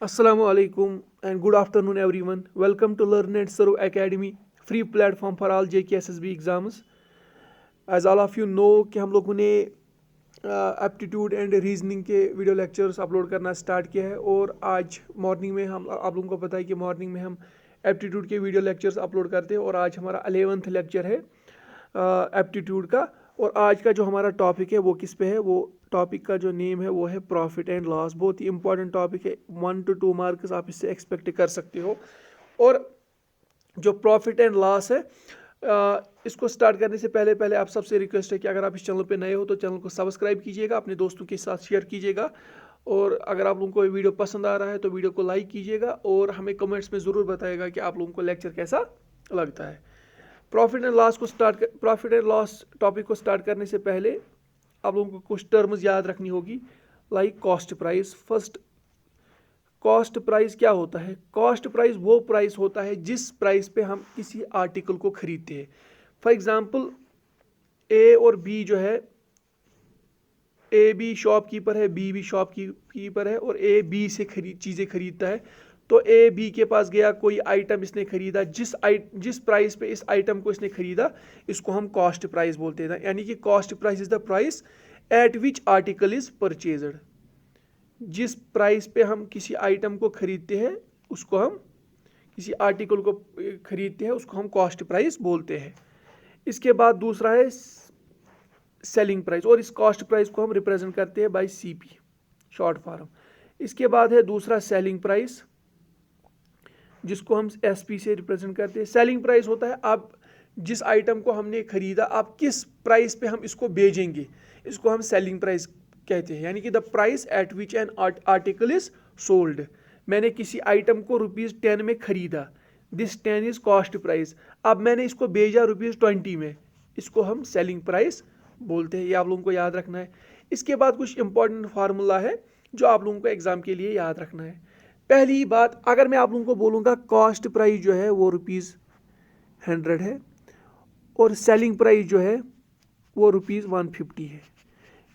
Assalamu alaikum and good afternoon everyone. Welcome to Learn and Serve Academy, free platform for all JKSSB exams. As all of you know कि हम लोगों ने aptitude and reasoning के video lectures upload करना start किया है और आज मॉर्निंग में हम आप लोगों को पता है कि मॉर्निंग में हम एप्टीट्यूड के वीडियो लेक्चर्स अपलोड करते हैं और आज हमारा 11th लेक्चर है एप्टीट्यूड का। और आज का जो हमारा टॉपिक है वो किस पे है, वो टॉपिक का जो नेम है वो है प्रॉफिट एंड लॉस। बहुत ही इंपॉर्टेंट टॉपिक है, 1 to 2 मार्क्स आप इससे एक्सपेक्ट कर सकते हो। और जो प्रॉफिट एंड लॉस है इसको स्टार्ट करने से पहले पहले आप सबसे रिक्वेस्ट है कि अगर आप इस चैनल पे नए हो तो चैनल को सब्सक्राइब कीजिएगा, अपने दोस्तों के साथ शेयर कीजिएगा और अगर आप लोगों को ये वीडियो पसंद आ रहा है तो वीडियो को लाइक कीजिएगा और हमें कमेंट्स में ज़रूर बताइएगा कि आप लोगों को लेक्चर कैसा लगता है। प्रॉफिट एंड लॉस टॉपिक को स्टार्ट करने से पहले आप लोगों को कुछ टर्म्स याद रखनी होगी, like cost price. First, cost price क्या होता है? कॉस्ट प्राइस वो प्राइस होता है जिस प्राइस पे हम किसी आर्टिकल को खरीदते हैं। फॉर एग्जांपल ए और बी जो है, ए भी शॉपकीपर है, बी भी शॉपकीपर है और ए बी से चीज़ें खरीदता है। तो ए बी के पास गया, कोई आइटम इसने खरीदा, जिस प्राइस पे इस आइटम को इसने खरीदा इसको हम कॉस्ट प्राइस बोलते हैं। यानी कि cost price is the price at which article is purchased. जिस प्राइस पे हम किसी आइटम को खरीदते हैं उसको हम किसी आर्टिकल को खरीदते हैं उसको हम कॉस्ट प्राइस बोलते हैं। इसके बाद दूसरा है सेलिंग प्राइस और इस कॉस्ट प्राइस को हम रिप्रेजेंट करते हैं बाय सीपी, शॉर्ट फॉर्म। इसके बाद है दूसरा सेलिंग प्राइस जिसको हम एसपी से रिप्रेजेंट करते हैं। सेलिंग प्राइस होता है आप जिस आइटम को हमने खरीदा आप किस प्राइस पे हम इसको बेचेंगे, इसको हम सेलिंग प्राइस कहते हैं। यानी कि the price at which an article is sold. मैंने किसी आइटम को ₹10 में खरीदा, दिस 10 इज कॉस्ट प्राइस। अब मैंने इसको भेजा ₹20 में, इसको हम सेलिंग प्राइस बोलते हैं। ये आप लोगों को याद रखना है। इसके बाद कुछ इंपॉर्टेंट फार्मूला है जो आप लोगों को एग्जाम के लिए याद रखना है। पहली बात, अगर मैं आप लोगों को बोलूँगा कॉस्ट प्राइस जो है वो ₹100 है और सेलिंग प्राइस जो है वो ₹150 है।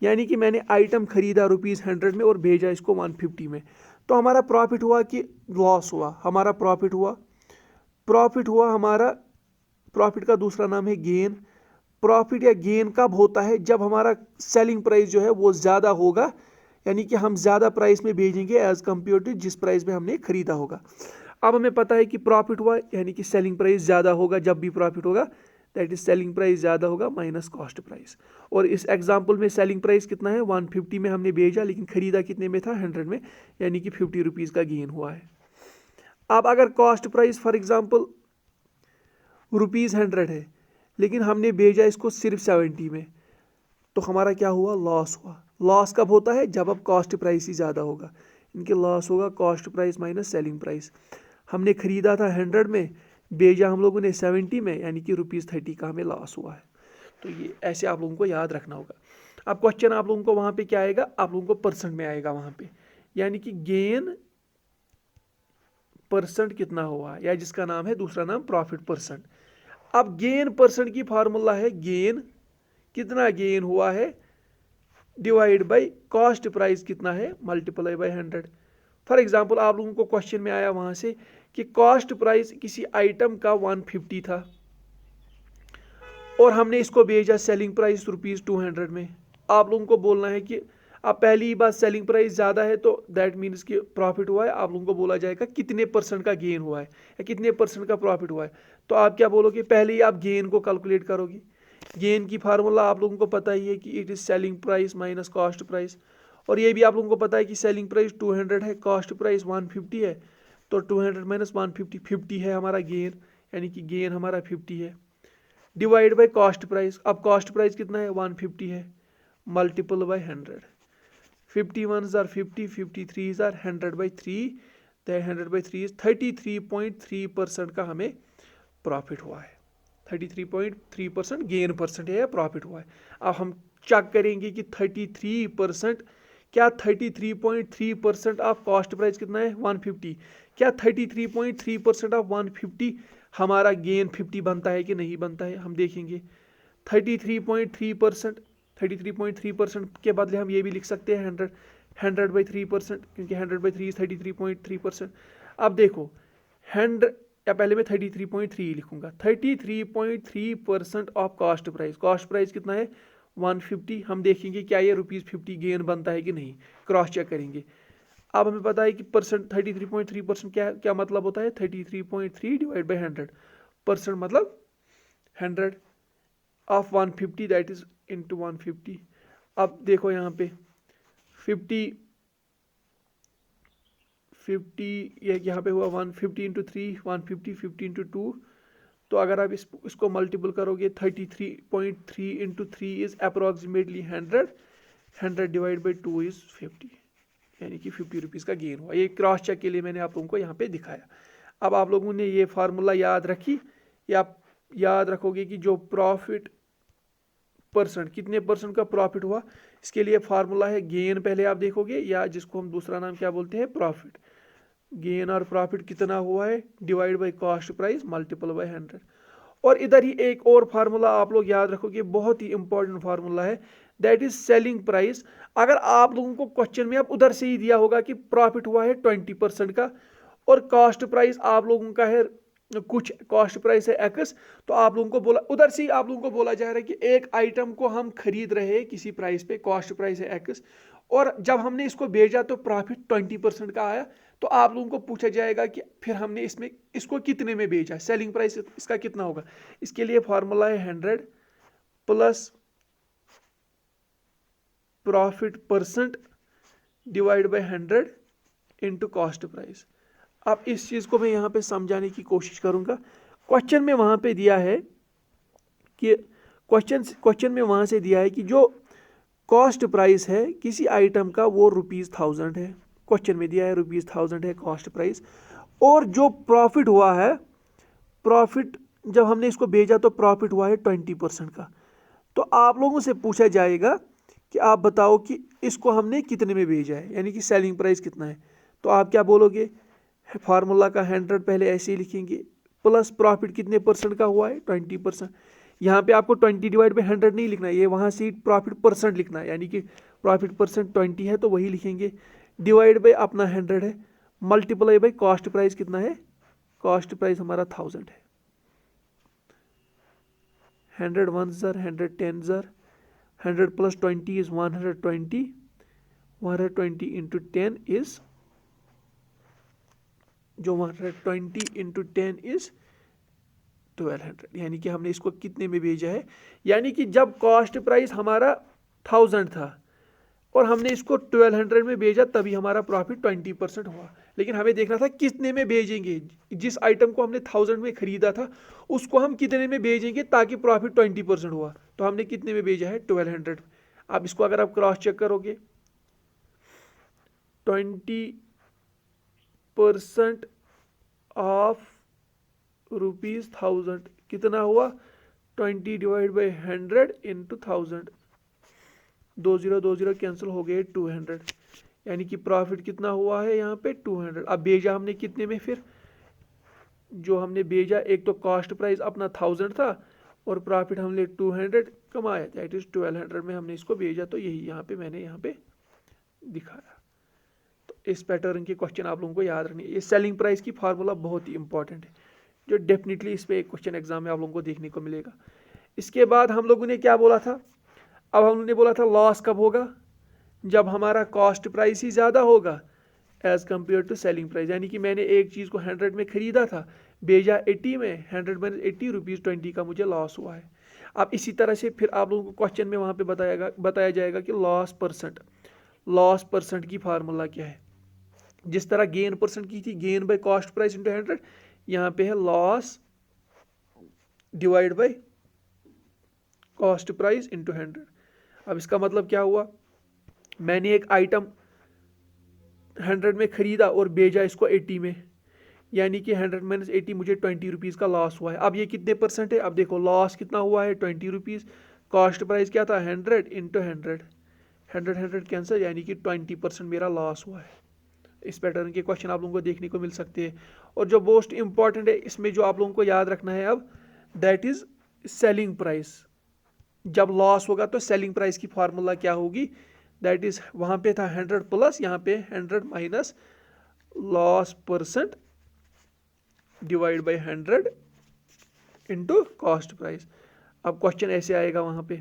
यानी कि मैंने आइटम खरीदा ₹100 में और भेजा इसको 150 में, तो हमारा प्रॉफिट हुआ कि लॉस हुआ? हमारा प्रॉफिट हुआ हमारा। प्रॉफिट का दूसरा नाम है गेन। प्रॉफिट या गेन कब होता है? जब हमारा सेलिंग प्राइस जो है वो ज़्यादा होगा, यानी कि हम ज़्यादा प्राइस में भेजेंगे एज कम्पेयर टू जिस प्राइस में हमने खरीदा होगा। अब हमें पता है कि प्रॉफिट हुआ यानी कि सेलिंग प्राइस ज़्यादा होगा। जब भी प्रॉफिट होगा दैट इज सेलिंग प्राइस ज़्यादा होगा माइनस कॉस्ट प्राइस। और इस एग्जांपल में सेलिंग प्राइस कितना है? 150 में हमने भेजा लेकिन खरीदा कितने में था? 100 में, यानी कि ₹50 का गेन हुआ है। अब अगर कॉस्ट प्राइस फॉर एग्जांपल ₹100 है लेकिन हमने भेजा इसको सिर्फ 70 में, तो हमारा क्या हुआ? लॉस हुआ। लॉस कब होता है? जब अब कॉस्ट प्राइस ही ज़्यादा होगा। इनके लॉस होगा cost price minus selling price. हमने खरीदा था 100 में, भेजा हम लोगों ने 70 में, यानी कि ₹30 का हमें लॉस हुआ है। तो ये ऐसे आप लोगों को याद रखना होगा। अब क्वेश्चन आप लोगों को वहाँ पे क्या आएगा? आप लोगों को परसेंट में आएगा वहाँ पे, यानी कि गेन परसेंट कितना हुआ, या जिसका नाम है दूसरा नाम प्रॉफिट परसेंट। अब गेन परसेंट की फार्मूला है गेन, कितना गेन हुआ है डिवाइड बाय कॉस्ट प्राइस कितना है मल्टीप्लाई बाय 100। फॉर एग्जांपल आप लोगों को क्वेश्चन में आया वहां से कि कॉस्ट प्राइस किसी आइटम का 150 था और हमने इसको भेजा सेलिंग प्राइस ₹200 में। आप लोगों को बोलना है कि अब पहली ही बात सेलिंग प्राइस ज़्यादा है तो दैट मीन्स कि प्रॉफिट हुआ है। आप लोगों को बोला जाएगा कितने परसेंट का गेन हुआ है या कितने परसेंट का प्रॉफिट हुआ है। तो आप क्या बोलोगे? पहले ही आप गेन को कैलकुलेट करोगे। गेन की फार्मूला आप लोगों को पता ही है कि it is selling price minus cost price. और ये भी आप लोगों को पता है कि सेलिंग प्राइस 200 है, कॉस्ट प्राइस 150 है, तो 200 माइनस 150 50 है हमारा गेन, यानी कि गेन हमारा 50 है डिवाइड बाय कॉस्ट प्राइस। अब कॉस्ट प्राइस कितना है? 150 है, multiple by 100। 51 are 50, 53 are 100/3, 100/3 is 33.3% का हमें प्रॉफिट हुआ है। 33.3% गेन परसेंट है या प्रॉफिट हुआ है। अब हम चेक करेंगे कि 33%, क्या 33.3% ऑफ कॉस्ट प्राइस कितना है? 150। क्या 33.3% ऑफ 150 हमारा गेन 50 बनता है कि नहीं बनता है? हम देखेंगे। 33.3% के बदले हम ये भी लिख सकते हैं 100। 100/3%, क्योंकि 100/3 इज 33.3%। अब देखो 100, या पहले मैं 33.3 लिखूंगा। 33.3% of cost price. Cost price कितना है 150। हम देखेंगे क्या ये ₹50 गेन बनता है कि नहीं, क्रॉस चेक करेंगे। अब हमें पता है कि परसेंट 33.3% क्या क्या मतलब होता है, 33.3 डिवाइड बाई 100%, मतलब 100 ऑफ 150, दैट इज इंटू 150। अब देखो यहाँ पे 50 यहाँ पे हुआ 150 इंटू 3 150, 50 इंटू 2। तो अगर आप इसको मल्टीपल करोगे 33.3 into 3 is approximately 100 divide by 2 is 50, यानी कि ₹50 का गेन हुआ। ये क्रॉस चेक के लिए मैंने आप लोगों को यहाँ पे दिखाया। अब आप लोगों ने ये फार्मूला याद रखी, या आप याद रखोगे कि जो प्रॉफिट परसेंट, कितने परसेंट का प्रॉफिट हुआ, इसके लिए फार्मूला है गेन पहले आप देखोगे, या जिसको हम दूसरा नाम क्या बोलते हैं प्रॉफिट। गेन और प्रॉफिट कितना हुआ है divide by cost price multiple by 100। और इधर ही एक और फार्मूला आप लोग याद रखोगे, बहुत ही इंपॉर्टेंट फार्मूला है, दैट इज सेलिंग प्राइस। अगर आप लोगों को क्वेश्चन में अब उधर से ही दिया होगा कि प्रॉफिट हुआ है 20% का, और कॉस्ट प्राइस आप लोगों का है कुछ, कॉस्ट प्राइस है X, तो आप लोगों को बोला, उधर से ही आप लोगों को बोला जा रहा है कि एक आइटम को हम खरीद रहे हैं किसी प्राइस पे, कॉस्ट प्राइस है X, और जब हमने इसको भेजा तो प्रॉफिट 20% का आया। तो आप लोगों को पूछा जाएगा कि फिर हमने इसमें इसको कितने में भेजा, सेलिंग प्राइस इसका कितना होगा। इसके लिए फॉर्मूला है 100 plus profit percent divide by 100 into cost price. अब इस चीज को मैं यहाँ पे समझाने की कोशिश करूंगा। क्वेश्चन में वहां पे दिया है कि क्वेश्चन में वहां से दिया है कि जो कॉस्ट प्राइस है किसी आइटम का वो ₹1000 है। क्वेश्चन में दिया है ₹1000 है कॉस्ट प्राइस, और जो प्रॉफिट हुआ है, प्रॉफिट जब हमने इसको भेजा तो प्रॉफिट हुआ है 20% का। तो आप लोगों से पूछा जाएगा कि आप बताओ कि इसको हमने कितने में भेजा है, यानी कि सेलिंग प्राइस कितना है। तो आप क्या बोलोगे, फार्मूला का 100 पहले ऐसे ही लिखेंगे, प्लस प्रॉफिट कितने परसेंट का हुआ है 20%। यहाँ पे आपको 20 डिवाइड बाई 100 नहीं लिखना है, ये वहाँ से प्रॉफिट परसेंट लिखना है, यानी कि प्रॉफिट परसेंट 20 है तो वही लिखेंगे, डिवाइड बाई अपना 100 है, मल्टीप्लाई बाई कॉस्ट प्राइस कितना है, कॉस्ट प्राइस हमारा 1000 है। 100 1 ज़र 100 10 ज़र 100 प्लस 20 इज 120, 120 इंटू 10 इज, जो 120 इंटू 10 इज 1200, यानी कि हमने इसको कितने में भेजा है, यानी कि जब कॉस्ट प्राइस हमारा 1000 था और हमने इसको 1200 में भेजा तभी हमारा प्रॉफिट 20% हुआ। लेकिन हमें देखना था कितने में भेजेंगे, जिस आइटम को हमने 1000 में खरीदा था उसको हम कितने में भेजेंगे ताकि प्रॉफिट 20% हुआ। तो हमने कितने में भेजा है 1200। अब इसको अगर आप क्रॉस चेक करोगे 20% ऑफ ₹1000 कितना हुआ, 20 डिवाइड बाई 100 इंटू 1000, 20 कैंसिल हो गए 200, यानी कि प्रॉफिट कितना हुआ है यहाँ पे 200। अब भेजा हमने कितने में, फिर जो हमने भेजा, एक तो कॉस्ट प्राइस अपना 1000 था और प्रॉफिट हमने 200 कमाया, दैट इज 1200 में हमने इसको भेजा। तो यही यहाँ पे मैंने यहाँ पे दिखाया। तो इस पैटर्न के क्वेश्चन आप लोगों को याद रखनी है। ये सेलिंग प्राइस की फार्मूला बहुत ही इंपॉर्टेंट है, जो डेफिनेटली इस पे एक क्वेश्चन एग्जाम में आप लोगों को देखने को मिलेगा। इसके बाद हम लोगों ने क्या बोला था, अब हमने बोला था लॉस कब होगा, जब हमारा कॉस्ट प्राइस ही ज़्यादा होगा as compare to selling price. यानी कि मैंने एक चीज़ को 100 में खरीदा था, भेजा 80 में, 100 में 80 ₹20 का मुझे लॉस हुआ है। अब इसी तरह से फिर आप लोगों को क्वेश्चन में वहाँ पे बताया जाएगा कि लॉस परसेंट की फार्मूला क्या है। जिस तरह गेन परसेंट की थी, gain by cost price into 100, यहाँ पे है loss divide by cost price into 100। अब इसका मतलब क्या हुआ, मैंने एक आइटम 100 में खरीदा और भेजा इसको 80 में, यानी कि 100 माइनस 80 मुझे ₹20 का लॉस हुआ है। अब ये कितने परसेंट है, अब देखो लॉस कितना हुआ है ₹20, कॉस्ट प्राइस क्या था 100 इंटू 100, 100 कैंसिल, यानी कि 20% मेरा लॉस हुआ है। इस पैटर्न के क्वेश्चन आप लोगों को देखने को मिल सकते हैं। और जो मोस्ट इंपॉर्टेंट है इसमें जो आप लोगों को याद रखना है अब, दैट इज सेलिंग प्राइस। जब लॉस होगा तो सेलिंग प्राइस की फार्मूला क्या होगी, दैट इज वहाँ पे था 100 प्लस, यहाँ पे 100 minus loss percent divide by 100 into cost price. अब क्वेश्चन ऐसे आएगा, वहाँ पे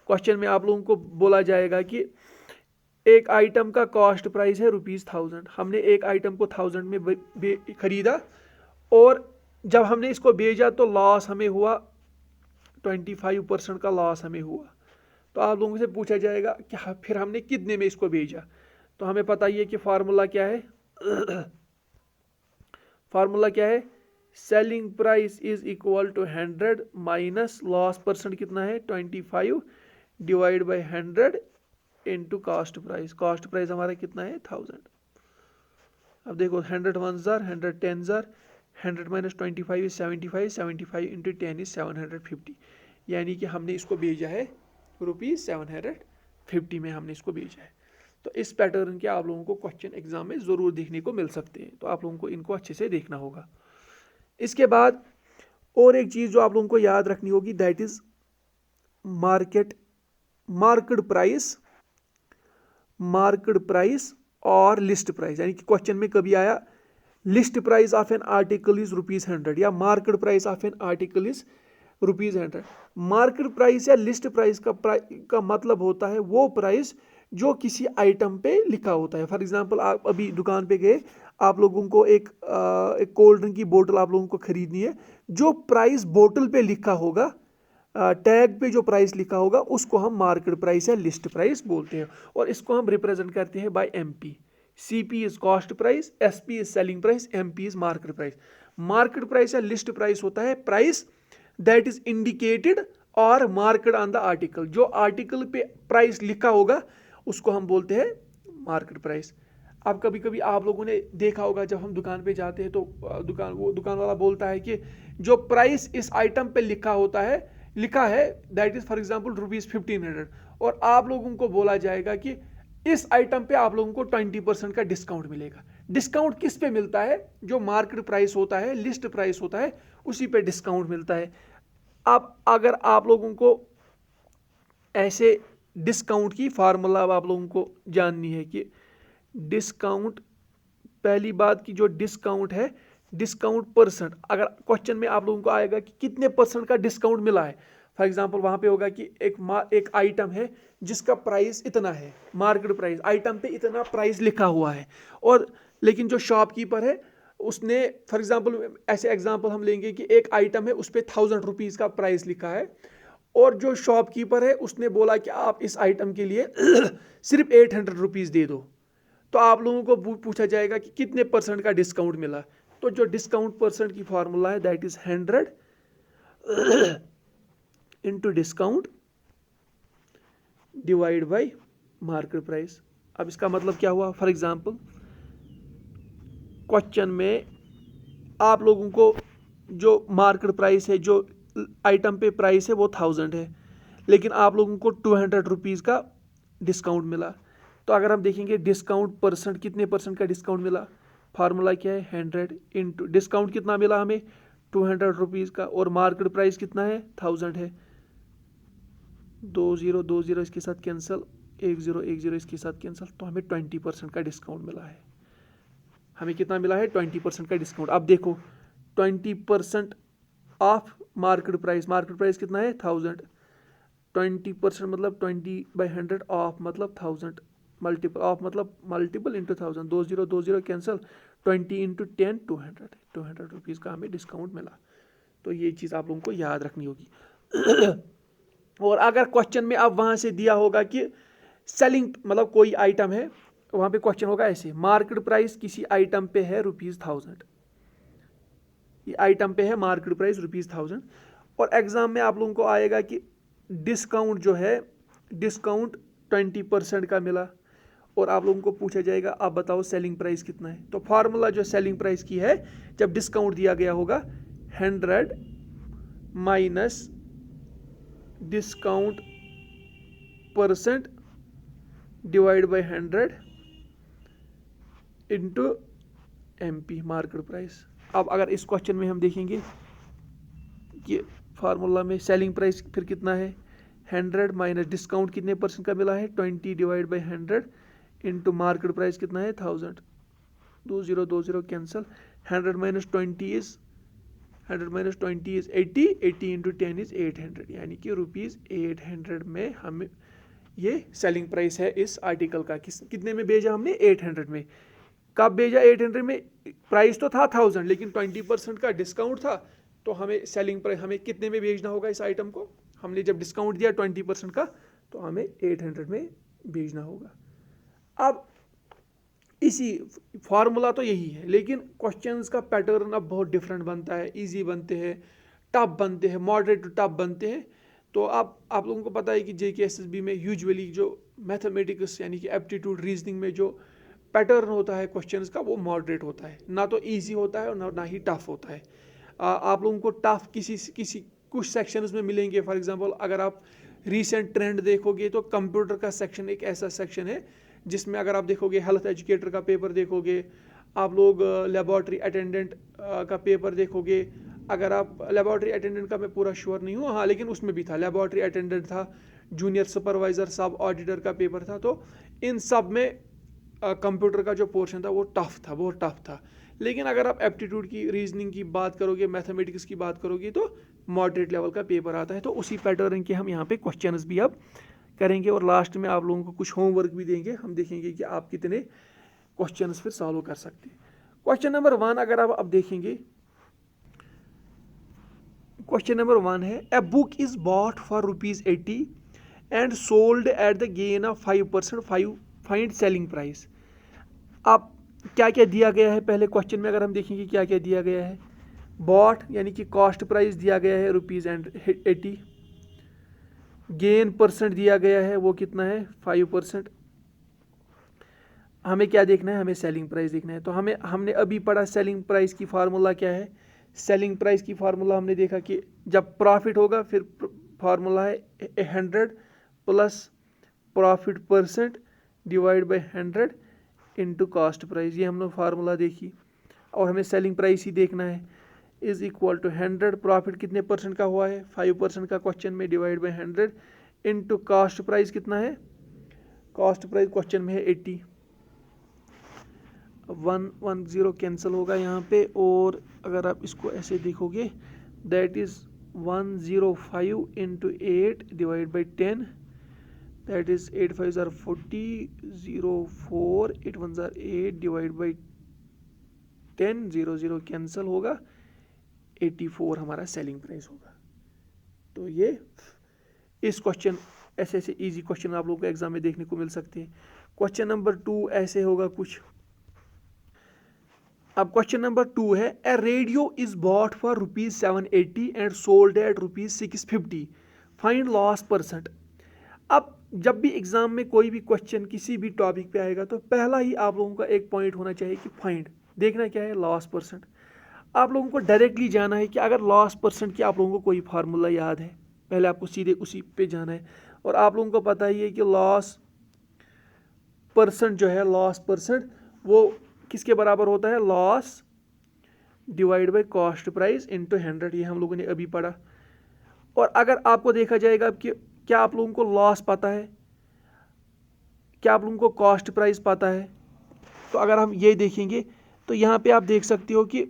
क्वेश्चन में आप लोगों को बोला जाएगा कि एक आइटम का कॉस्ट प्राइस है ₹1000, हमने एक आइटम को 1000 में खरीदा और जब हमने इसको भेजा तो लॉस हमें हुआ 25% का लॉस हमें हुआ। तो आप लोगों से पूछा जाएगा कि फिर हमने कितने में इसको भेजा। तो हमें पता ही है कि फार्मूला क्या है फार्मूला क्या है, selling price is equal to 100 minus loss percent कितना है 25 divide by 100 into cost price. Cost price हमारा कितना है 1000। अब देखो 100 1 जार, 100 10 जार, 100 माइनस 25 इज 75, 75 इंटू 10 इज 750, यानी कि हमने इसको भेजा है ₹750 में हमने इसको भेजा है। तो इस पैटर्न के आप लोगों को क्वेश्चन एग्जाम में ज़रूर देखने को मिल सकते हैं, तो आप लोगों को इनको अच्छे से देखना होगा। इसके बाद और एक चीज़ जो आप लोगों को याद रखनी होगी, दैट इज मार्केट प्राइस और लिस्ट प्राइस। यानी कि क्वेश्चन में कभी आया list price of an article is ₹100 या market price of an article is ₹100। Market price या लिस्ट प्राइस का मतलब होता है वो प्राइस जो किसी आइटम पे लिखा होता है। फॉर एग्जांपल आप अभी दुकान पे गए, आप लोगों को एक कोल्ड ड्रिंक की बोतल आप लोगों को खरीदनी है, जो प्राइस बोतल पे लिखा होगा, टैग पे जो प्राइस लिखा होगा, उसको हम मार्केट प्राइस या लिस्ट प्राइस बोलते हैं। और इसको हम रिप्रेजेंट करते हैं by MP. CP is cost price, SP is selling price, MP is market price. Market price या लिस्ट प्राइस होता है प्राइस दैट इज इंडिकेटेड और मार्केट ऑन द आर्टिकल। जो आर्टिकल पे प्राइस लिखा होगा उसको हम बोलते हैं मार्केट प्राइस। अब कभी कभी आप लोगों ने देखा होगा, जब हम दुकान पे जाते हैं तो दुकान वाला बोलता है कि जो प्राइस इस आइटम पे लिखा है दैट इज फॉर एग्जांपल ₹1500, और आप लोगों को बोला जाएगा कि इस आइटम पे आप लोगों को 20% का डिस्काउंट मिलेगा। डिस्काउंट किस पे मिलता है? जो मार्केट प्राइस होता है, लिस्ट प्राइस होता है, उसी पे डिस्काउंट मिलता है। अब अगर आप लोगों को ऐसे डिस्काउंट की फार्मूला आप लोगों को जाननी है कि डिस्काउंट, पहली बात की जो डिस्काउंट है, डिस्काउंट परसेंट। अगर क्वेश्चन में आप लोगों को आएगा कि कितने परसेंट का डिस्काउंट मिला है, फॉर एग्जांपल वहां पे होगा कि एक आइटम है जिसका प्राइस इतना है, मार्केट प्राइस, आइटम पे इतना प्राइस लिखा हुआ है, और लेकिन जो शॉपकीपर है उसने, फॉर एग्जांपल ऐसे एग्जांपल हम लेंगे कि एक आइटम है उस पर ₹1000 का प्राइस लिखा है, और जो शॉपकीपर है उसने बोला कि आप इस आइटम के लिए सिर्फ ₹800 दे दो। तो आप लोगों को पूछा जाएगा कि कितने परसेंट का डिस्काउंट मिला। तो जो डिस्काउंट परसेंट की फार्मूला है that is 100 into discount divide by market price. अब इसका मतलब क्या हुआ? फॉर एग्जांपल क्वेश्चन में आप लोगों को जो मार्केट प्राइस है, जो आइटम पे प्राइस है वो 1000 है, लेकिन आप लोगों को ₹200 का डिस्काउंट मिला। तो अगर हम देखेंगे डिस्काउंट परसेंट, कितने परसेंट का डिस्काउंट मिला, फार्मूला क्या है 100 इंटू डिस्काउंट कितना मिला हमें ₹200 का, और मार्केट प्राइस कितना है 1000 है। 20 इसके साथ कैंसिल, 10 इसके साथ कैंसिल, तो हमें 20% का डिस्काउंट मिला है। हमें कितना मिला है? 20% का डिस्काउंट। अब देखो 20% ऑफ मार्केट प्राइस कितना है 1000, 20% मतलब 20/100 ऑफ मतलब 1000, मल्टीपल ऑफ मतलब मल्टीपल इंटू 1000, 20 कैंसिल, 20 इंटू 10 ₹200 का हमें डिस्काउंट मिला। तो ये चीज़ आप लोगों को याद रखनी होगी। और अगर क्वेश्चन में अब वहाँ से दिया होगा कि सेलिंग मतलब कोई आइटम है, वहाँ पे क्वेश्चन होगा ऐसे, मार्केट प्राइस किसी आइटम पे है ₹1000, ये आइटम पे है मार्केट प्राइस ₹1000, और एग्जाम में आप लोगों को आएगा कि डिस्काउंट जो है, डिस्काउंट 20% का मिला, और आप लोगों को पूछा जाएगा आप बताओ सेलिंग प्राइस कितना है। तो फार्मूला जो सेलिंग प्राइस की है, जब डिस्काउंट दिया गया होगा 100 minus discount percent divide by 100 into MP market price. अब अगर इस क्वेश्चन में हम देखेंगे कि फार्मूला में सेलिंग प्राइस फिर कितना है, 100 माइनस डिस्काउंट कितने परसेंट का मिला है 20 divide by 100 into market price कितना है 1000 20 cancel 100 minus 20 is 80 80 into 10 is 800 यानी कि ₹800 में हमें ये सेलिंग प्राइस है इस आर्टिकल का। कितने में भेजा हमने 800 में। कब भेजा 800 में? प्राइस तो था 1000 लेकिन 20% का डिस्काउंट था तो हमें सेलिंग प्राइस हमें कितने में भेजना होगा इस आइटम को। हमने जब डिस्काउंट दिया 20% का तो हमें 800 में भेजना होगा। अब इसी फार्मूला तो यही है लेकिन क्वेश्चंस का पैटर्न अब बहुत डिफरेंट बनता है, इजी बनते हैं, टफ बनते हैं, मॉडरेट टू टफ बनते हैं। तो आप लोगों को पता है कि JKSSB में यूजुअली जो मैथमेटिक्स यानी कि एप्टीट्यूड रीजनिंग में जो पैटर्न होता है क्वेश्चंस का वो मॉडरेट होता है, ना तो इजी होता है और ना ही टफ होता है। आप लोगों को टफ किसी कुछ सेक्शंस में मिलेंगे। फॉर एग्जांपल अगर आप रीसेंट ट्रेंड देखोगे तो कंप्यूटर का सेक्शन एक ऐसा सेक्शन है जिसमें अगर आप देखोगे हेल्थ एजुकेटर का पेपर देखोगे, आप लोग लेबॉर्ट्री अटेंडेंट का पेपर देखोगे। अगर आप लेबॉर्ट्री अटेंडेंट का मैं पूरा श्योर नहीं हूँ, हाँ लेकिन उसमें भी था लेबॉर्ट्री अटेंडेंट था, जूनियर सुपरवाइज़र सब ऑडिटर का पेपर था। तो इन सब में कंप्यूटर का जो पोर्शन था वो टफ था, बहुत टफ था। लेकिन अगर आप एप्टीट्यूड की रीजनिंग की बात करोगे, मैथमेटिक्स की बात करोगे तो मॉडरेट लेवल का पेपर आता है। तो उसी पैटर्न के हम यहाँ पे क्वेश्चंस भी अब करेंगे और लास्ट में आप लोगों को कुछ होमवर्क भी देंगे। हम देखेंगे कि आप कितने क्वेश्चंस फिर सॉल्व कर सकते हैं। क्वेश्चन नंबर 1 अगर आप अब देखेंगे, क्वेश्चन नंबर 1 है a book is bought for ₹80 and sold at the gain of 5%, find selling price. आप क्या क्या दिया गया है पहले क्वेश्चन में अगर हम देखेंगे क्या क्या दिया गया है। बॉट यानी कि कॉस्ट प्राइस दिया गया है ₹80, गेन परसेंट दिया गया है वो कितना है 5%। हमें क्या देखना है, हमें सेलिंग प्राइस देखना है। तो हमने अभी पढ़ा सेलिंग प्राइस की फार्मूला क्या है। सेलिंग प्राइस की फार्मूला हमने देखा कि जब प्रॉफिट होगा फिर फार्मूला है 100 plus profit percent divide by 100 into cost price. ये हमने फार्मूला देखी और हमें सेलिंग प्राइस ही देखना है। इज इक्वल टू 100 प्रॉफिट कितने परसेंट का हुआ है 5% का क्वेश्चन में divide by 100 into cost price कितना है, कॉस्ट प्राइस क्वेश्चन में है 80। 110 कैंसिल होगा यहाँ पे और अगर आप इसको ऐसे देखोगे that is 105 into 8 divide by 10 that is 8 5 are 40 04 8 1 are 8 divide by 10 0 cancel होगा 84 हमारा सेलिंग प्राइस होगा। तो ये इस क्वेश्चन ऐसे इजी क्वेश्चन आप लोगों को एग्जाम में देखने को मिल सकते हैं। क्वेश्चन नंबर 2 ऐसे होगा कुछ। अब क्वेश्चन नंबर 2 है A radio is bought for ₹780 and sold at ₹650, find loss percent. अब जब भी एग्जाम में कोई भी क्वेश्चन किसी भी टॉपिक पे आएगा तो पहला ही आप लोगों का एक पॉइंट होना चाहिए कि फाइंड, देखना क्या है लॉस परसेंट। आप लोगों को डायरेक्टली जाना है कि अगर लॉस परसेंट की आप लोगों को कोई फार्मूला याद है पहले आपको सीधे उसी पे जाना है। और आप लोगों को पता ही है कि लॉस परसेंट जो है, लॉस परसेंट वो किसके बराबर होता है, loss divide by cost price into 100। ये हम लोगों ने अभी पढ़ा। और अगर आपको देखा जाएगा कि क्या आप लोगों को लॉस पता है, क्या आप लोगों को कॉस्ट प्राइस पता है, तो अगर हम ये देखेंगे तो यहाँ पे आप देख सकते हो कि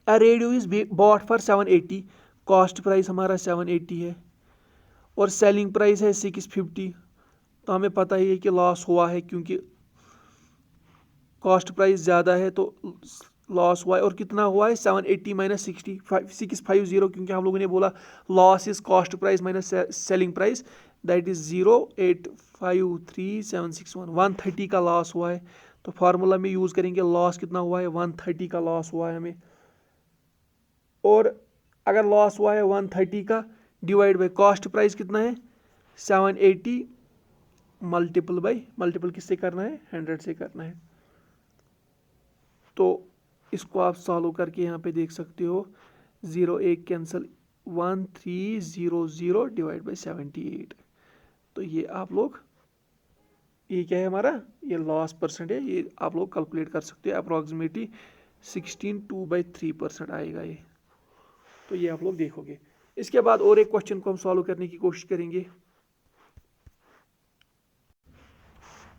a radio is bought for 780, cost price हमारा 780 है और सेलिंग प्राइस है 650। तो हमें पता ही है कि लॉस हुआ है क्योंकि कॉस्ट प्राइस ज़्यादा है तो लॉस हुआ है। और कितना हुआ है 780 माइनस 650 क्योंकि हम लोगों ने बोला loss is cost price minus selling price that is 0853761, 130 का लॉस हुआ है। तो फार्मूला में यूज़ करेंगे लॉस कितना हुआ है 130 का लॉस हुआ है हमें। और अगर लॉस हुआ है 130 का डिवाइड बाय कॉस्ट प्राइस कितना है 780 मल्टीपल किससे करना है 100 से करना है। तो इसको आप सॉल्व करके यहाँ पे देख सकते हो 0 1 कैंसिल 1300 डिवाइड बाई 78। तो ये आप लोग, ये क्या है हमारा, ये लॉस परसेंट है, ये आप लोग कैलकुलेट कर सकते हो अप्रॉक्सीमेटली 16 2/3% आएगा ये। तो ये आप लोग देखोगे। इसके बाद और एक क्वेश्चन को हम सॉल्व करने की कोशिश करेंगे।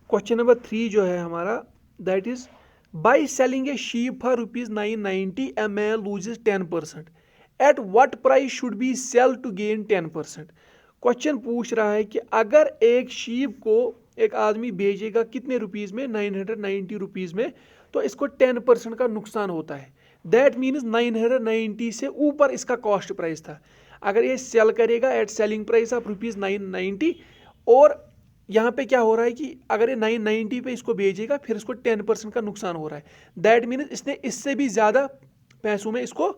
क्वेश्चन नंबर 3 जो है हमारा, that is by selling a sheep for ₹990 a man loses 10%, at what price should be sell to gain 10%। Question पूछ रहा है कि अगर एक शीप को एक आदमी बेचेगा कितने रुपीज में, 990 रुपीज में, तो इसको 10% का नुकसान होता है। दैट मीन्स 990 से ऊपर इसका कॉस्ट प्राइस था। अगर ये सेल करेगा एट सेलिंग प्राइस ऑफ ₹990, और यहाँ पे क्या हो रहा है कि अगर ये 990 पे इसको बेचेगा फिर इसको 10% का नुकसान हो रहा है। दैट मीन्स इसने इससे भी ज़्यादा पैसों में इसको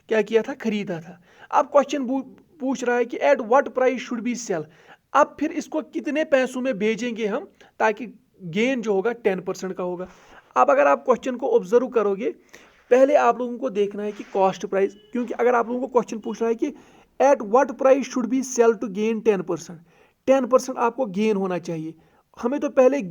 क्या किया था, खरीदा था। अब क्वेश्चन पूछ रहा है कि at what price should be sell. अब फिर इसको कितने पैसों में बेचेंगे हम ताकि गेन जो होगा 10% का होगा। अब अगर आप क्वेश्चन को ऑब्जर्व करोगे, पहले आप लोगों को देखना है कि कॉस्ट प्राइस, क्योंकि अगर आप लोगों को क्वेश्चन पूछ रहा है कि at what price should be sell to gain 10%, 10% आपको गेन होना चाहिए। हमें तो पहले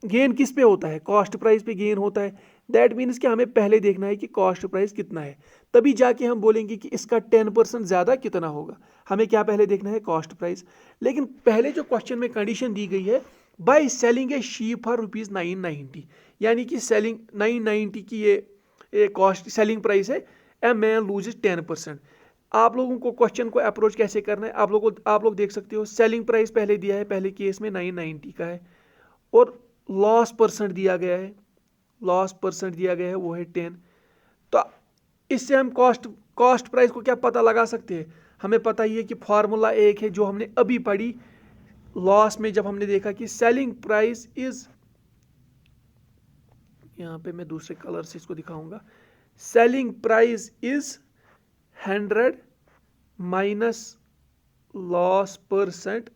गेन किस पे होता है, कॉस्ट प्राइस पे गेन होता है। दैट मीन्स कि हमें पहले देखना है कि कॉस्ट प्राइस कितना है, तभी जाके हम बोलेंगे कि इसका 10% ज़्यादा कितना होगा। हमें क्या पहले देखना है, कॉस्ट प्राइस। लेकिन पहले जो क्वेश्चन में कंडीशन दी गई है, bye selling a sheep for ₹990, यानी कि सेलिंग 990 की ये कॉस्ट सेलिंग प्राइस है, ए मैन लूजेस 10%। आप लोगों को क्वेश्चन को अप्रोच कैसे करना है, आप लोग देख सकते हो। सेलिंग प्राइस पहले दिया है, पहले केस में 990 का है, और लॉस परसेंट दिया गया है, वो है 10। तो इससे हम कॉस्ट प्राइस को क्या पता लगा सकते हैं, हमें पता ही है कि फॉर्मूला एक है जो हमने अभी पढ़ी लॉस में, जब हमने देखा कि सेलिंग प्राइस इज, यहाँ पे मैं दूसरे कलर से इसको दिखाऊंगा, selling price is 100 minus loss percent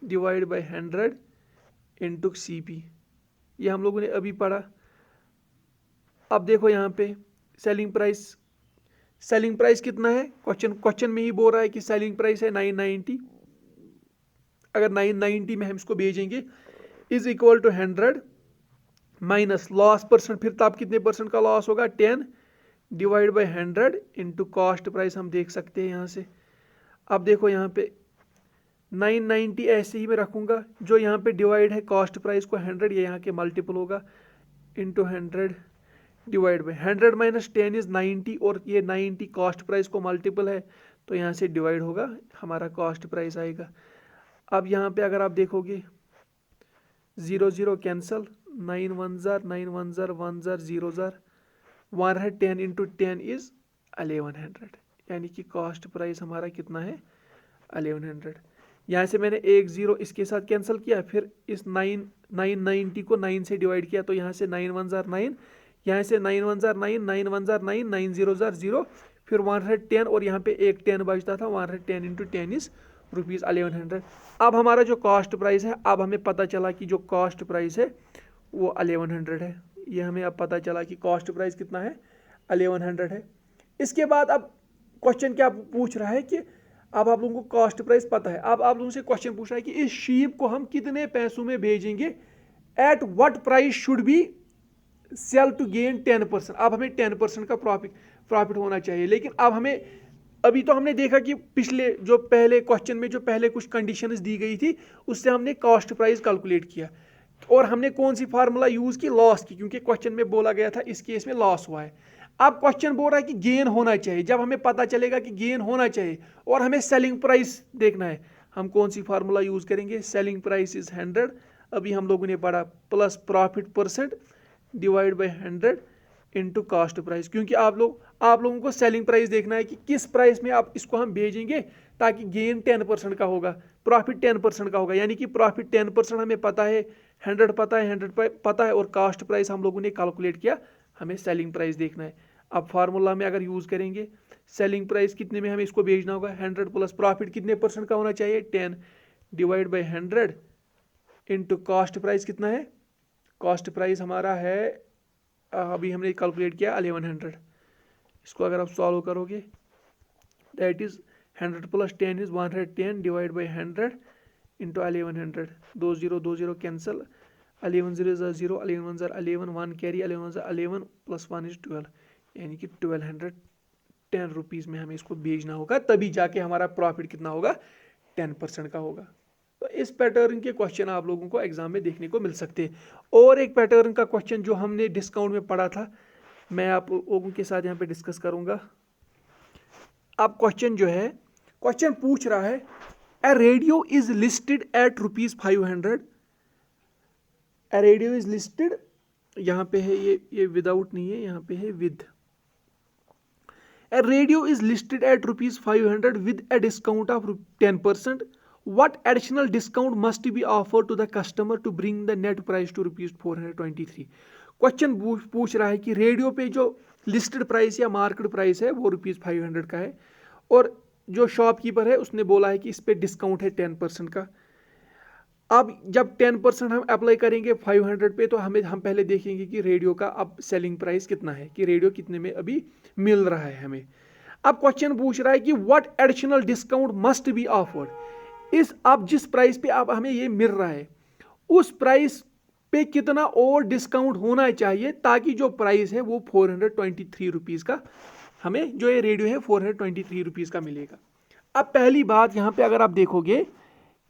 divide by 100 into CP। ये हम लोगों ने अभी पढ़ा। अब देखो यहाँ पे सेलिंग प्राइस कितना है, क्वेश्चन में ही बोल रहा है कि सेलिंग प्राइस है 990। अगर 990 में हम इसको भेजेंगे is equal to 100 minus loss percent, फिर तब कितने परसेंट का लॉस होगा, 10 divide by 100 into cost price. हम देख सकते हैं यहाँ से। अब देखो यहाँ पे 990 ऐसे ही मैं रखूंगा, जो यहाँ पे डिवाइड है कॉस्ट प्राइस को 100, ये यहाँ के मल्टीपल होगा, into 100 divide by 100 minus 10 is 90, और ये 90 कॉस्ट प्राइस को मल्टीपल है, तो यहाँ से डिवाइड होगा, हमारा कॉस्ट प्राइस आएगा। अब यहाँ पे अगर आप देखोगे 0 0 cancel, 9 1 jar 9 1 jar 1 jar 0 jar 110 into 10 is 1100, यानी कि कॉस्ट प्राइस हमारा कितना है, 1100। यहाँ से मैंने एक 0 इसके साथ कैंसिल किया, फिर इस 990 को 9 से डिवाइड किया, तो यहाँ से 9 1 जार 9, यहाँ से 9 1 जार 9, 9 1 जार 9, 9 0 जार 0, फिर 110, और यहाँ पे एक 10 बचता था, 110 इंटू 10 इज ₹1100। अब हमारा जो कॉस्ट प्राइस है, अब हमें पता चला कि जो कॉस्ट प्राइस है वो 1100 है। ये हमें अब पता चला कि कॉस्ट प्राइस कितना है, 1100 है। इसके बाद अब क्वेश्चन क्या पूछ रहा है कि अब आप लोगों को कॉस्ट प्राइस पता है, अब आप लोगों से क्वेश्चन पूछ रहा है कि इस शीप को हम कितने पैसों में भेजेंगे, at what price should be sell to gain 10%। अब हमें 10% का प्रॉफिट होना चाहिए। लेकिन अब हमें, अभी तो हमने देखा कि पिछले जो पहले क्वेश्चन में जो पहले कुछ कंडीशंस दी गई थी, उससे हमने कॉस्ट प्राइस कैलकुलेट किया, और हमने कौन सी फार्मूला यूज की, लॉस की, क्योंकि क्वेश्चन में बोला गया था इस केस में लॉस हुआ है। अब क्वेश्चन बोल रहा है कि गेन होना चाहिए। जब हमें पता चलेगा कि गेन होना चाहिए और हमें सेलिंग प्राइस देखना है, हम कौन सी फार्मूला यूज करेंगे, सेलिंग प्राइस इज 100, अभी हम लोगों ने पढ़ा, plus profit percent divide by 100 into cost price. क्योंकि आप लोगों को सेलिंग प्राइस देखना है कि किस प्राइस में आप इसको हम भेजेंगे ताकि गेन 10% का होगा, प्रॉफिट 10% का होगा। यानी कि प्रॉफिट 10% हमें पता है, 100 पता है, 100 पता है, और कॉस्ट प्राइस हम लोगों ने कैलकुलेट किया, हमें सेलिंग प्राइस देखना है। अब फार्मूला में अगर यूज करेंगे, सेलिंग प्राइस कितने में हमें इसको भेजना होगा, 100 प्लस प्रॉफिट कितने परसेंट का होना चाहिए, 10 divide by 100 into cost price कितना है, कॉस्ट प्राइस हमारा है, अभी हमने कैलकुलेट किया 1100। इसको अगर आप सॉल्व करोगे, that is 100 plus 10 is 110 divide by 100 into 1100, 2 0 cancel, 11 0 is 0, 11 1 11, 1 carry, 11 1 11 plus 1 is 12, यानी कि 1200 10 रुपीज़ में हमें इसको बेचना होगा, तभी जाके हमारा प्रॉफिट कितना होगा, 10% का होगा। तो इस पैटर्न के क्वेश्चन आप लोगों को एग्जाम में देखने को मिल सकते हैं। और एक पैटर्न का क्वेश्चन जो हमने डिस्काउंट में पढ़ा था, मैं आप लोगों के साथ यहाँ पे डिस्कस करूँगा। अब क्वेश्चन जो है, क्वेश्चन पूछ रहा है A radio is listed at ₹500। A radio is listed, यहाँ पे है ये विदाउट नहीं है, यहाँ पे है with. A radio is listed at ₹500 with a discount of 10%। What additional discount must be offered to the customer to bring the net price to ₹423? Question पूछ रहा है कि रेडियो पे जो लिस्टेड प्राइस या मार्केट प्राइस है वो ₹500 का है, और जो शॉपकीपर है उसने बोला है कि इस पे डिस्काउंट है 10% का। अब जब 10% हम अप्लाई करेंगे 500 पे, तो हम पहले देखेंगे कि रेडियो का अब सेलिंग प्राइस कितना है, कि रेडियो कितने में अभी मिल रहा है हमें। अब क्वेश्चन पूछ रहा है कि what additional discount must be offered. अब जिस प्राइस पे आप हमें ये मिल रहा है उस प्राइस पे कितना और डिस्काउंट होना चाहिए ताकि जो प्राइस है वो 423 रुपीज़ का, हमें जो ये रेडियो है 423 रुपीज़ का मिलेगा। अब पहली बात यहाँ पे अगर आप देखोगे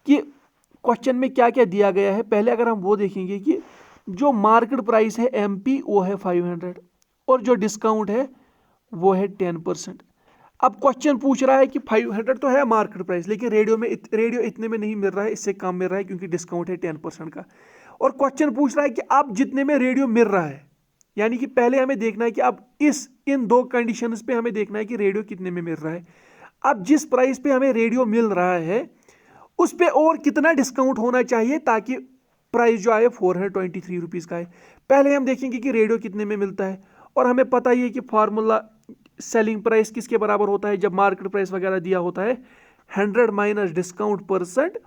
कि क्वेश्चन में क्या क्या दिया गया है, पहले अगर हम वो देखेंगे कि जो मार्केट प्राइस है MP वो है 500 और जो डिस्काउंट है वो है 10%। अब क्वेश्चन पूछ रहा है कि 500 तो है मार्केट प्राइस, लेकिन रेडियो इतने में नहीं मिल रहा है, इससे कम मिल रहा है क्योंकि डिस्काउंट है 10% का। और क्वेश्चन पूछ रहा है कि अब जितने में रेडियो मिल रहा है, यानी कि पहले हमें देखना है कि अब इन दो कंडीशंस पे हमें देखना है कि रेडियो कितने में मिल रहा है। अब जिस प्राइस पे हमें रेडियो मिल रहा है उस पे और कितना डिस्काउंट होना चाहिए ताकि प्राइस जो आए 423 रुपीज़ का है। पहले हम देखेंगे कि रेडियो कितने में मिलता है, और हमें पता ही है कि फार्मूला सेलिंग प्राइस किसके बराबर होता है जब मार्केट प्राइस वगैरह दिया होता है, 100 minus discount %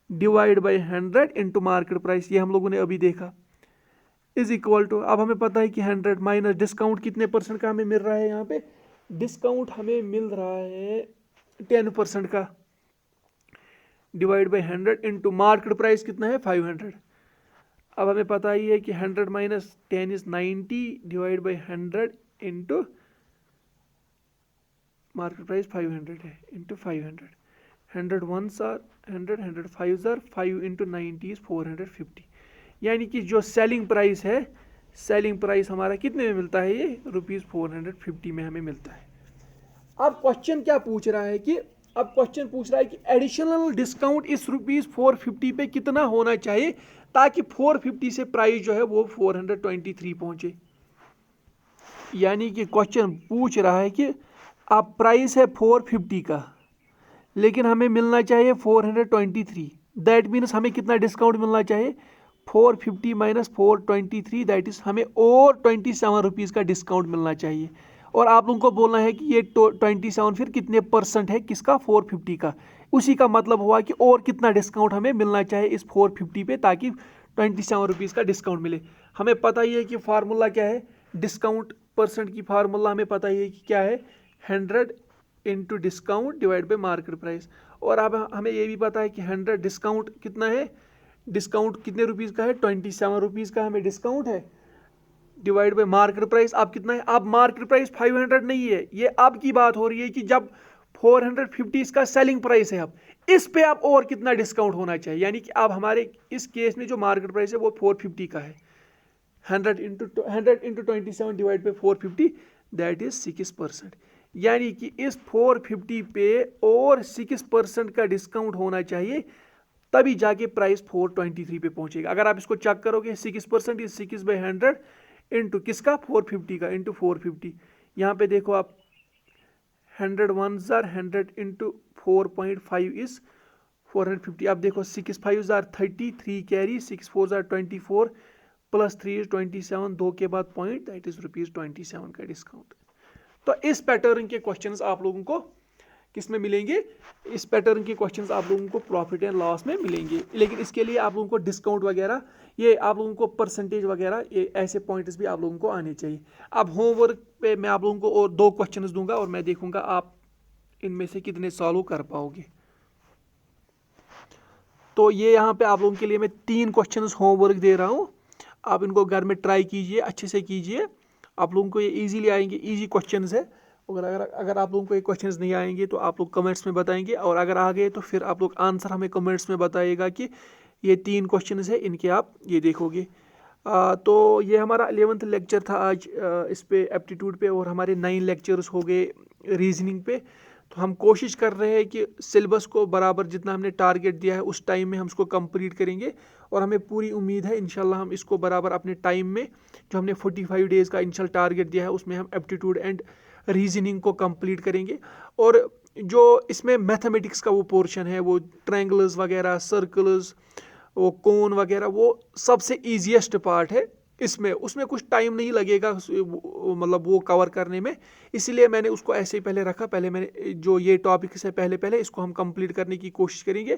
divide by 100 into market price. ये हम लोगों ने अभी देखा, इज इक्वल टू, अब हमें पता है कि 100 माइनस डिस्काउंट कितने % का हमें मिल रहा है, यहाँ पे डिस्काउंट हमें मिल रहा है 10% का, divide by 100 into market price कितना है 500। अब हमें पता ही है कि 100 minus 10 is 90 divide by 100 into market price 500 है, into 500। 100 1s are 100, 100 5s are 5 into 90 is 450। यानी कि जो सेलिंग प्राइस है, सेलिंग प्राइस हमारा कितने में मिलता है, ये ₹450 में हमें मिलता है। अब क्वेश्चन क्या पूछ रहा है कि एडिशनल डिस्काउंट इस ₹450 पे कितना होना चाहिए ताकि 450 से प्राइस जो है वो 423 पहुंचे। यानी कि क्वेश्चन पूछ रहा है कि अब प्राइस है 450 का, लेकिन हमें मिलना चाहिए 423। दैट मीन्स हमें कितना डिस्काउंट मिलना चाहिए, 450 माइनस 423, दैट इज हमें और 27 रुपीज़ का डिस्काउंट मिलना चाहिए। और आप लोगों को बोलना है कि ये 27 फिर कितने % है किसका, 450 का। उसी का मतलब हुआ कि और कितना डिस्काउंट हमें मिलना चाहिए इस 450 पे ताकि 27 रुपीज़ का डिस्काउंट मिले। हमें पता ही है कि फार्मूला क्या है, डिस्काउंट % की फार्मूला हमें पता ही है कि क्या है, 100 into discount divide by market price. और अब हमें ये भी पता है कि 100 डिस्काउंट कितना है, डिस्काउंट कितने रुपीज़ का है, 27 रुपीज़ का हमें डिस्काउंट है, डिवाइड बाई मार्केट प्राइस अब कितना है। अब मार्केट प्राइस 500 नहीं है, ये अब की बात हो रही है कि जब 450 इसका सेलिंग प्राइस है, अब इस पे अब और कितना डिस्काउंट होना चाहिए। यानी कि अब हमारे इस केस में जो मार्केट प्राइस है वो 450 का है, 100 into 27 divide by 450 that is 6%। यानी कि इस 450 पे और 6% का डिस्काउंट होना चाहिए तभी जाके प्राइस 423 पे पहुंचेगा। अगर आप इसको चेक करोगे 6% इज 6/100 इंटू किसका, 450 का, इंटू 450। यहाँ पे देखो आप 100 1s आर 100 इंटू 4.5 इज 450। अब देखो 6 5s are 30, 3 carry, 6 4s are 24 plus 3 is 27, 2 के बाद पॉइंट, दैट इज ₹27 का डिस्काउंट। तो इस पैटर्न के क्वेश्चंस आप लोगों को किस में मिलेंगे, इस पैटर्न के क्वेश्चंस आप लोगों को प्रॉफिट एंड लॉस में मिलेंगे। लेकिन इसके लिए आप लोगों को डिस्काउंट वगैरह, ये आप लोगों को परसेंटेज वगैरह, ये ऐसे पॉइंट्स भी आप लोगों को आने चाहिए। अब होमवर्क पे मैं आप लोगों को और 2 क्वेश्चंस दूंगा और मैं देखूंगा आप इनमें से कितने सॉल्व कर पाओगे। तो ये यहाँ पे आप लोगों के लिए मैं 3 क्वेश्चंस होमवर्क दे रहा हूँ, आप इनको घर में ट्राई कीजिए, अच्छे से कीजिए, आप लोगों को ये ईजीली आएंगे। ईजी क्वेश्चंस है, और अगर आप लोगों को ये क्वेश्चंस नहीं आएंगे तो आप लोग कमेंट्स में बताएंगे, और अगर आ गए तो फिर आप लोग आंसर हमें कमेंट्स में बताइएगा कि ये 3 क्वेश्चंस है, इनके आप ये देखोगे। तो ये हमारा 11th लेक्चर था आज इस पे एप्टीट्यूड पे, और हमारे 9 लेक्चर्स हो गए रीजनिंग पे। तो हम कोशिश कर रहे हैं कि सिलेबस को बराबर जितना हमने टारगेट दिया है उस टाइम में हम इसको कंप्लीट करेंगे, और हमें पूरी उम्मीद है इंशाल्लाह हम इसको बराबर अपने टाइम में, जो हमने 45 डेज़ का इंशाल्लाह टारगेट दिया है, उसमें हम एप्टीट्यूड एंड रीजनिंग को कंप्लीट करेंगे। और जो इसमें मैथमेटिक्स का वो पोर्शन है, वो ट्रायंगल्स वगैरह, सर्कल्स, वो कोन वगैरह, वो सबसे ईजीएस्ट पार्ट है इसमें, उसमें कुछ टाइम नहीं लगेगा मतलब वो कवर करने में। इसीलिए मैंने उसको ऐसे ही पहले रखा, पहले मैंने जो ये टॉपिक से पहले इसको हम कंप्लीट करने की कोशिश करेंगे।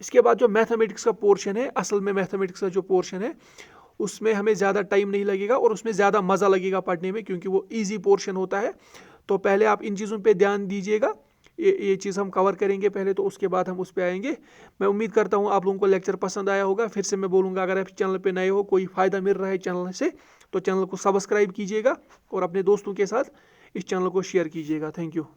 इसके बाद जो मैथमेटिक्स का पोर्शन है, असल में मैथमेटिक्स का जो पोर्शन है उसमें हमें ज़्यादा टाइम नहीं लगेगा और उसमें ज़्यादा मज़ा लगेगा पढ़ने में, क्योंकि वो ईजी पोर्शन होता है। तो पहले आप इन चीज़ों पे ध्यान दीजिएगा, ये चीज़ हम कवर करेंगे पहले, तो उसके बाद हम उस पर आएंगे। मैं उम्मीद करता हूँ आप लोगों को लेक्चर पसंद आया होगा। फिर से मैं बोलूँगा, अगर आप चैनल पे नए हो, कोई फ़ायदा मिल रहा है चैनल से, तो चैनल को सब्सक्राइब कीजिएगा और अपने दोस्तों के साथ इस चैनल को शेयर कीजिएगा। Thank you.